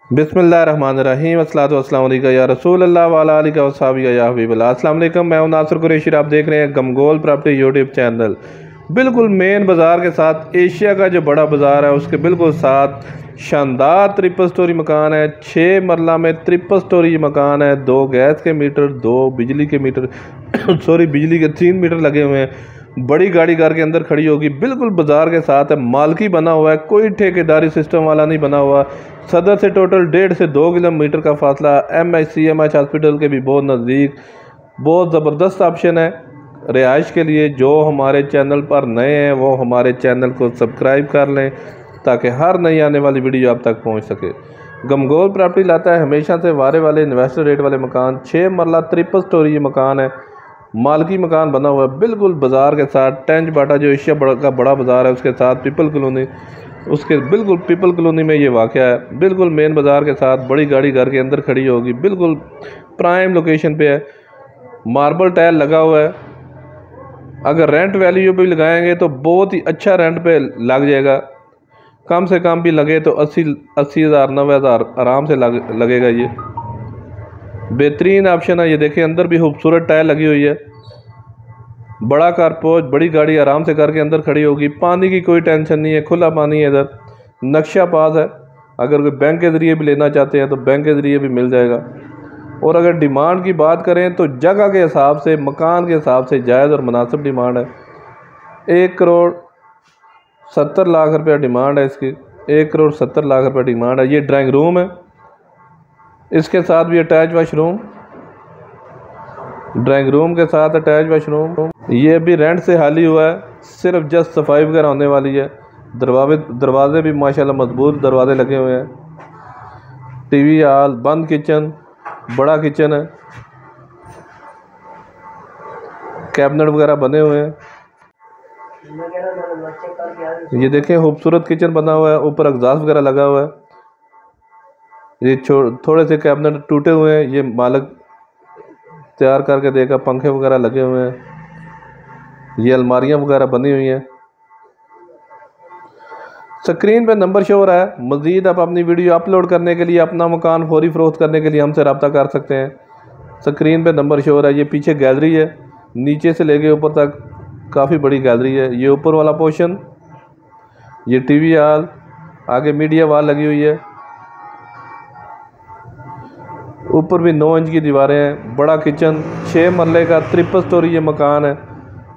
बिस्मिल्लाहिर्रहमानिर्रहीम अस्सलातु वस्सलामु अलैका या रसूल अल्लाह व अला आलिका व सहाबिका या हबीबल्लाह। अस्सलाम वालेकुम, मैं हूं नासिर कुरैशी। आप देख रहे हैं गमगोल प्रॉपर्टी यूट्यूब चैनल। बिल्कुल मेन बाज़ार के साथ एशिया का जो बड़ा बाज़ार है उसके बिल्कुल साथ शानदार ट्रिपल स्टोरी मकान है। 6 मरला में ट्रिपल स्टोरी मकान है। 2 गैस के मीटर, 2 बिजली के मीटर सॉरी बिजली के 3 मीटर लगे हुए हैं। बड़ी गाड़ी घर के अंदर खड़ी होगी। बिल्कुल बाजार के साथ है। मालकी बना हुआ है, कोई ठेकेदारी सिस्टम वाला नहीं बना हुआ। सदर से टोटल 1.5 से 2 किलोमीटर का फासला। MH हॉस्पिटल के भी बहुत नज़दीक। बहुत ज़बरदस्त ऑप्शन है रिहाइश के लिए। जो हमारे चैनल पर नए हैं वो हमारे चैनल को सब्सक्राइब कर लें ताकि हर नई आने वाली वीडियो आप तक पहुंच सके। गमगोल प्रॉपर्टी लाता है हमेशा से वारे वाले इन्वेस्टर रेट वाले मकान। 6 मरला ट्रिपल स्टोरी ये मकान है। मालकी मकान बना हुआ है बिल्कुल बाज़ार के साथ। टेंच बाटा जो एशिया का बड़ा बाज़ार है उसके साथ पीपल कॉलोनी, उसके बिल्कुल पीपल कॉलोनी में ये वाक़या है। बिल्कुल मेन बाज़ार के साथ बड़ी गाड़ी घर के अंदर खड़ी होगी। बिल्कुल प्राइम लोकेशन पे है। मार्बल टाइल लगा हुआ है। अगर रेंट वैल्यू भी लगाएंगे तो बहुत ही अच्छा रेंट पे लग जाएगा। कम से कम भी लगे तो 80,000 90,000 आराम से लगेगा। ये बेहतरीन ऑप्शन है। ये देखें अंदर भी खूबसूरत टाइल लगी हुई है। बड़ा कारपोच, बड़ी गाड़ी आराम से घर के अंदर खड़ी होगी। पानी की कोई टेंशन नहीं है, खुला पानी है। इधर नक्शा पास है। अगर कोई बैंक के ज़रिए भी लेना चाहते हैं तो बैंक के ज़रिए भी मिल जाएगा। और अगर डिमांड की बात करें तो जगह के हिसाब से, मकान के हिसाब से जायज़ और मुनासिब डिमांड है। 1,70,00,000 रुपया डिमांड है इसकी। 1,70,00,000 रुपया डिमांड है। ये ड्राइंग रूम है, इसके साथ भी अटैच वाशरूम। ड्राइंग रूम के साथ अटैच वाशरूम। ये भी रेंट से खाली हुआ है, सिर्फ जस्ट सफाई वगैरह होने वाली है। दरवाजे भी माशाल्लाह मजबूत दरवाजे लगे हुए हैं। टीवी हॉल, बंद किचन, बड़ा किचन है। कैबिनेट वगैरह बने हुए हैं। ये देखें खूबसूरत किचन बना हुआ है। ऊपर एग्जॉस्ट वगैरह लगा हुआ है। ये थोड़े से कैबिनेट टूटे हुए हैं, ये मालिक तैयार करके देगा। पंखे वगैरह लगे हुए हैं। ये अलमारियां वगैरह बनी हुई हैं। स्क्रीन पे नंबर शो हो रहा है। मज़ीद आप अपनी वीडियो अपलोड करने के लिए, अपना मकान फौरी फ़रोख्त करने के लिए हमसे रब्ता कर सकते हैं। स्क्रीन पे नंबर शो हो रहा है। ये पीछे गैलरी है, नीचे से लेके ऊपर तक काफ़ी बड़ी गैलरी है। ये ऊपर वाला पोर्शन, ये टीवी हॉल, आगे मीडिया वॉल लगी हुई है। ऊपर भी 9 इंच की दीवारें हैं। बड़ा किचन, 6 मरले का ट्रिपल स्टोरी ये मकान है।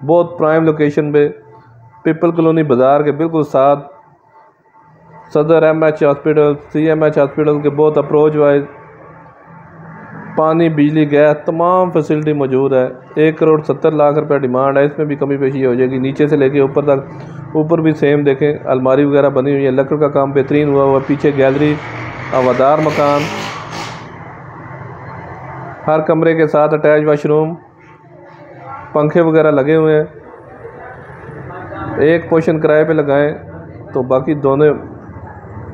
बहुत प्राइम लोकेशन पे, पीपल कॉलोनी बाज़ार के बिल्कुल साथ। सदर MH हॉस्पिटल, CMH हॉस्पिटल के बहुत अप्रोच वाइज। पानी, बिजली, गैस तमाम फैसिलिटी मौजूद है। 1,70,00,000 रुपया डिमांड है। इसमें भी कमी पेशी हो जाएगी नीचे से लेके ऊपर तक। ऊपर भी सेम देखें, अलमारी वगैरह बनी हुई है। लकड़ का काम बेहतरीन हुआ हुआ। पीछे गैलरी, हवादार मकान, हर कमरे के साथ अटैच वाशरूम, पंखे वगैरह लगे हुए हैं। एक पोर्शन किराए पे लगाएं तो बाकी दोनों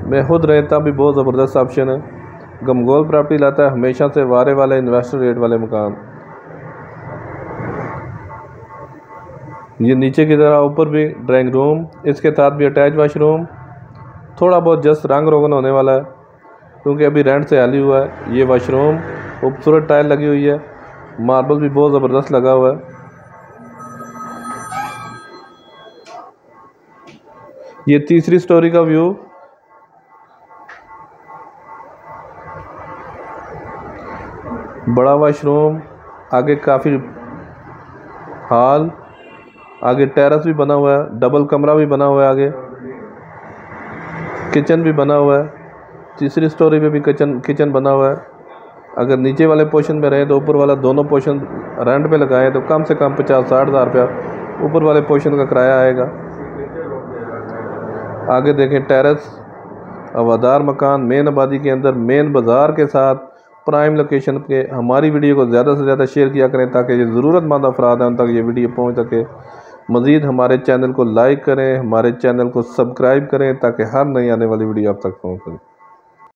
में खुद रहें, तब भी बहुत ज़बरदस्त ऑप्शन है। गमगोल प्रॉपर्टी लाता है हमेशा से वारे वाले इन्वेस्टर रेट वाले मकान। ये नीचे की तरह ऊपर भी ड्राइंग रूम, इसके साथ भी अटैच वाशरूम। थोड़ा बहुत जस्ट रंग रोगन होने वाला है क्योंकि अभी रेंट से खाली हुआ है। ये वाशरूम, खूबसूरत टाइल लगी हुई है। मार्बल भी बहुत ज़बरदस्त लगा हुआ है। ये तीसरी स्टोरी का व्यू। बड़ा वाशरूम, आगे काफ़ी हॉल, आगे टेरेस भी बना हुआ है। डबल कमरा भी बना हुआ है। आगे किचन भी बना हुआ है। तीसरी स्टोरी पे भी किचन बना हुआ है। अगर नीचे वाले पोर्शन में रहे तो ऊपर वाला दोनों पोर्शन रेंट पे लगाएं तो कम से कम 50-60 हज़ार रुपया ऊपर वाले पोर्शन का किराया आएगा। आगे देखें टेरेस, हवादार मकान, मेन आबादी के अंदर, मेन बाज़ार के साथ, प्राइम लोकेशन पे। हमारी वीडियो को ज़्यादा से ज़्यादा शेयर किया करें ताकि जो ज़रूरतमंद अफराद हैं उन तक ये वीडियो पहुँच सके। मज़ीद हमारे चैनल को लाइक करें, हमारे चैनल को सब्सक्राइब करें ताकि हर नई आने वाली वीडियो आप तक पहुँच सके।